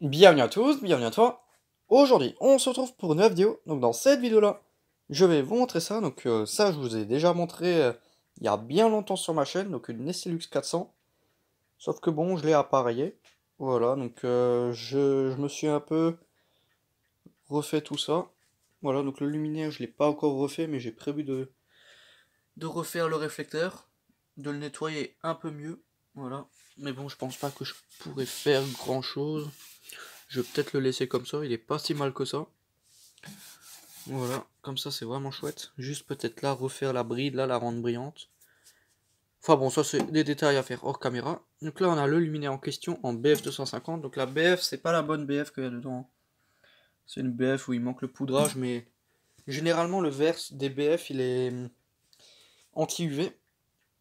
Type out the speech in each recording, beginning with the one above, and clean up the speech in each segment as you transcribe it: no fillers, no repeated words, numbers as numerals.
Bienvenue à tous, bienvenue à toi. Aujourd'hui, on se retrouve pour une nouvelle vidéo. Donc dans cette vidéo-là, je vais vous montrer ça. Donc ça, je vous ai déjà montré il y a bien longtemps sur ma chaîne. Donc une Nestlux 400. Sauf que bon, je l'ai appareillé. Voilà, donc je me suis un peu refait tout ça. Voilà, donc le luminaire, je l'ai pas encore refait, mais j'ai prévu de refaire le réflecteur, de le nettoyer un peu mieux. Voilà, mais bon, je pense pas que je pourrais faire grand-chose. Je vais peut-être le laisser comme ça, il est pas si mal que ça. Voilà, comme ça c'est vraiment chouette. Juste peut-être là refaire la bride, là la rendre brillante. Enfin bon, ça c'est des détails à faire hors caméra. Donc là on a le luminaire en question en BF 250. Donc la BF c'est pas la bonne BF qu'il y a dedans. C'est une BF où il manque le poudrage, mais généralement le verre des BF il est anti-UV.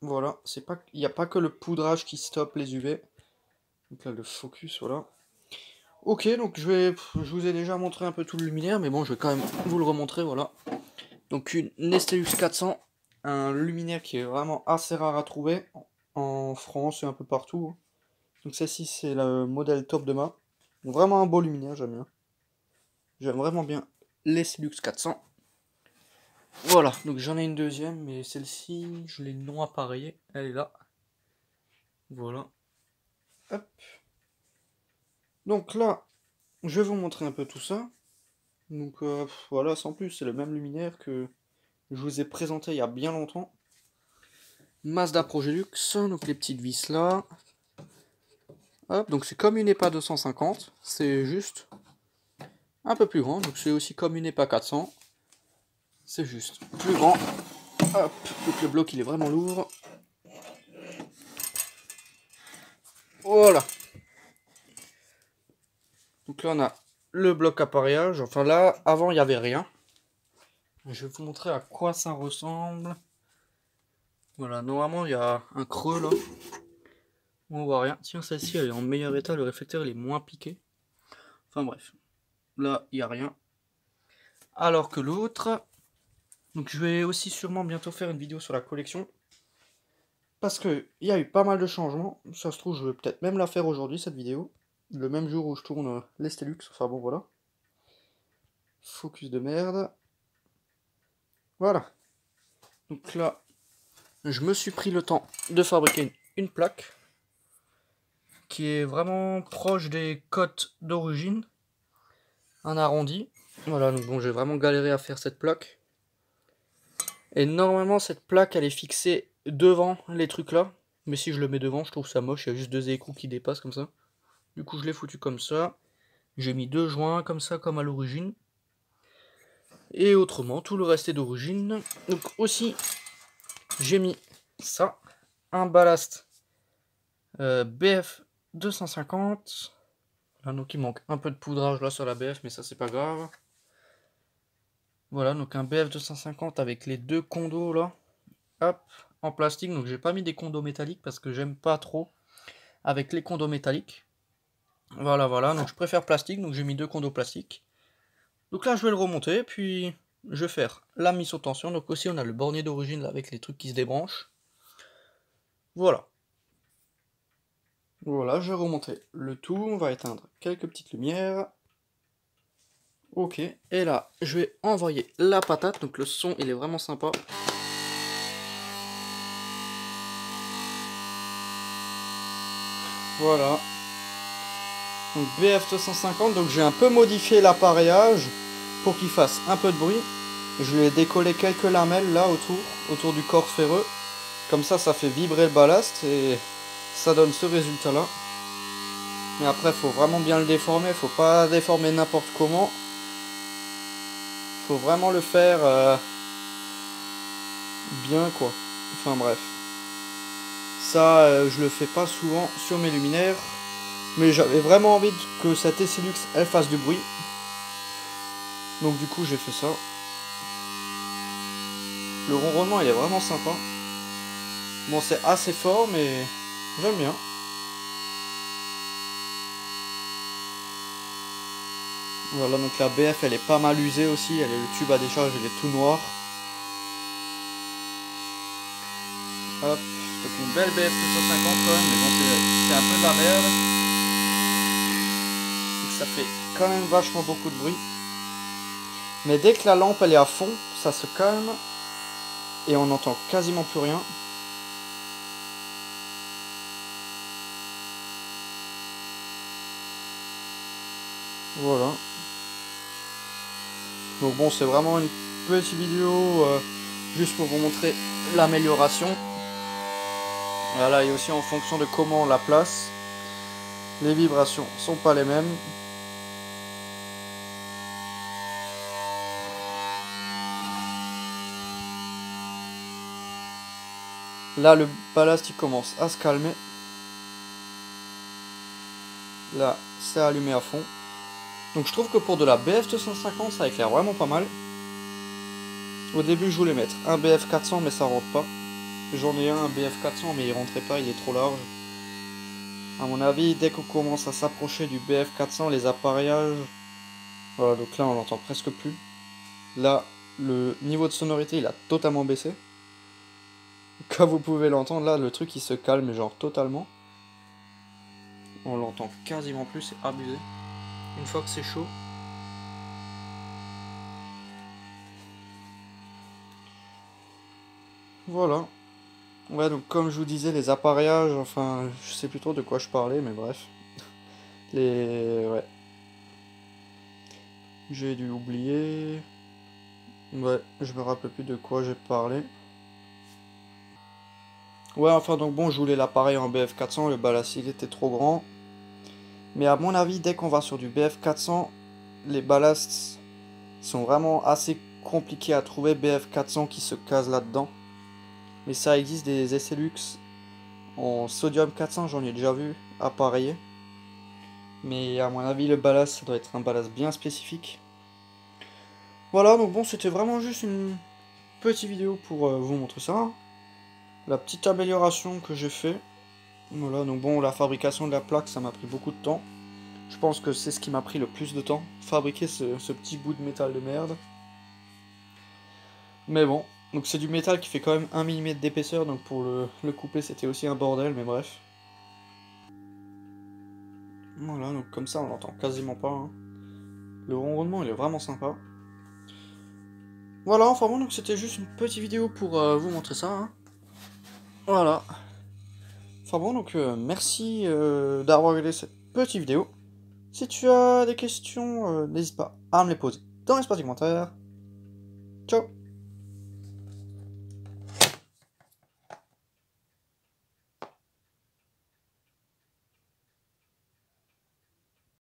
Voilà, c'est pas, il n'y a pas que le poudrage qui stoppe les UV. Donc là le focus, voilà. Ok, donc je vous ai déjà montré un peu tout le luminaire, mais bon je vais quand même vous le remontrer, voilà. Donc une Nestlux 400, un luminaire qui est vraiment assez rare à trouver en France et un peu partout. Donc celle-ci c'est le modèle top de ma. Donc vraiment un beau luminaire, j'aime bien. J'aime vraiment bien les Nestlux 400. Voilà, donc j'en ai une deuxième, mais celle-ci je l'ai non appareillée, elle est là. Voilà. Hop. Donc là, je vais vous montrer un peu tout ça. Donc voilà, sans plus, c'est le même luminaire que je vous ai présenté il y a bien longtemps. Mazda Progelux, donc les petites vis là. Hop, donc c'est comme une EPA 250, c'est juste un peu plus grand, donc c'est aussi comme une EPA 400, c'est juste plus grand. Hop, donc le bloc il est vraiment lourd. Voilà. Donc là on a le bloc appareillage, enfin là, avant il n'y avait rien. Je vais vous montrer à quoi ça ressemble. Voilà, normalement il y a un creux là, où on voit rien. Tiens, celle-ci elle est en meilleur état, le réflecteur il est moins piqué. Enfin bref, là il n'y a rien. Alors que l'autre, donc je vais aussi sûrement bientôt faire une vidéo sur la collection. Parce que il y a eu pas mal de changements. Ça se trouve, je vais peut-être même la faire aujourd'hui, cette vidéo. Le même jour où je tourne les Stelux. Enfin bon, voilà. Focus de merde. Voilà. Donc là, je me suis pris le temps de fabriquer une plaque qui est vraiment proche des cotes d'origine. Un arrondi. Voilà, donc bon, j'ai vraiment galéré à faire cette plaque. Et normalement, cette plaque, elle est fixée devant les trucs là. Mais si je le mets devant, je trouve ça moche. Il y a juste deux écrous qui dépassent comme ça. Du coup, je l'ai foutu comme ça. J'ai mis deux joints comme ça, comme à l'origine. Et autrement, tout le reste est d'origine. Donc aussi, j'ai mis ça. Un ballast BF 250. Là, donc il manque un peu de poudrage là sur la BF, mais ça c'est pas grave. Voilà, donc un BF 250 avec les deux condos là. Hop, en plastique. Donc j'ai pas mis des condos métalliques parce que j'aime pas trop avec les condos métalliques. Voilà, voilà. Donc je préfère plastique, donc j'ai mis deux condos plastiques. Donc là, je vais le remonter, puis je vais faire la mise sous tension. Donc aussi, on a le bornier d'origine avec les trucs qui se débranchent. Voilà. Voilà, je vais remonter le tout. On va éteindre quelques petites lumières. Ok. Et là, je vais envoyer la patate. Donc le son, il est vraiment sympa. Voilà. Donc BF250. Donc j'ai un peu modifié l'appareillage pour qu'il fasse un peu de bruit. Je lui ai décollé quelques lamelles là autour du corps ferreux. Comme ça fait vibrer le ballast et ça donne ce résultat là. Mais après, faut vraiment bien le déformer. Faut pas déformer n'importe comment. Faut vraiment le faire bien quoi. Enfin bref. Ça, je le fais pas souvent sur mes luminaires. Mais j'avais vraiment envie que cette Essilux elle fasse du bruit. Donc du coup j'ai fait ça. Le ronronnement il est vraiment sympa. Bon c'est assez fort mais j'aime bien. Voilà, donc la BF elle est pas mal usée aussi, le tube à décharge il est tout noir. Hop, donc une belle BF 250 quand même, mais bon c'est un peu de la merde. Donc ça fait quand même vachement beaucoup de bruit. Mais dès que la lampe elle est à fond, ça se calme et on n'entend quasiment plus rien. Voilà. Donc bon, c'est vraiment une petite vidéo juste pour vous montrer l'amélioration. Voilà, et aussi en fonction de comment on la place, les vibrations sont pas les mêmes. Là, le ballast il commence à se calmer. Là, c'est allumé à fond. Donc je trouve que pour de la BF250, ça éclaire vraiment pas mal. Au début, je voulais mettre un BF400, mais ça rentre pas. J'en ai un BF400, mais il rentrait pas, il est trop large. À mon avis, dès qu'on commence à s'approcher du BF400, les appareillages... Voilà, donc là, on l'entend presque plus. Là, le niveau de sonorité, il a totalement baissé. Comme vous pouvez l'entendre, là, le truc, il se calme, genre, totalement. On l'entend quasiment plus, c'est abusé. Une fois que c'est chaud. Voilà. Ouais, donc comme je vous disais, les appareillages, enfin, je sais plus trop de quoi je parlais, mais bref. Ouais. J'ai dû oublier. Ouais, je me rappelle plus de quoi j'ai parlé. Ouais, enfin, donc bon, je voulais l'appareil en BF400, le ballast il était trop grand. Mais à mon avis, dès qu'on va sur du BF400, les ballasts sont vraiment assez compliqués à trouver. BF400 qui se case là-dedans. Mais ça existe des SLux en sodium 400, j'en ai déjà vu appareiller. Mais à mon avis, le ballast, ça doit être un ballast bien spécifique. Voilà, donc bon, c'était vraiment juste une petite vidéo pour vous montrer ça. La petite amélioration que j'ai fait. Voilà, donc bon, la fabrication de la plaque, ça m'a pris beaucoup de temps. Je pense que c'est ce qui m'a pris le plus de temps, fabriquer ce petit bout de métal de merde. Mais bon, donc c'est du métal qui fait quand même 1 mm d'épaisseur, donc pour le couper c'était aussi un bordel, mais bref. Voilà, donc comme ça on l'entend quasiment pas. Hein. Le ronronnement il est vraiment sympa. Voilà, enfin bon, donc c'était juste une petite vidéo pour vous montrer ça. Hein. Voilà. Enfin bon, donc merci d'avoir regardé cette petite vidéo. Si tu as des questions, n'hésite pas à me les poser dans l'espace des commentaires. Ciao!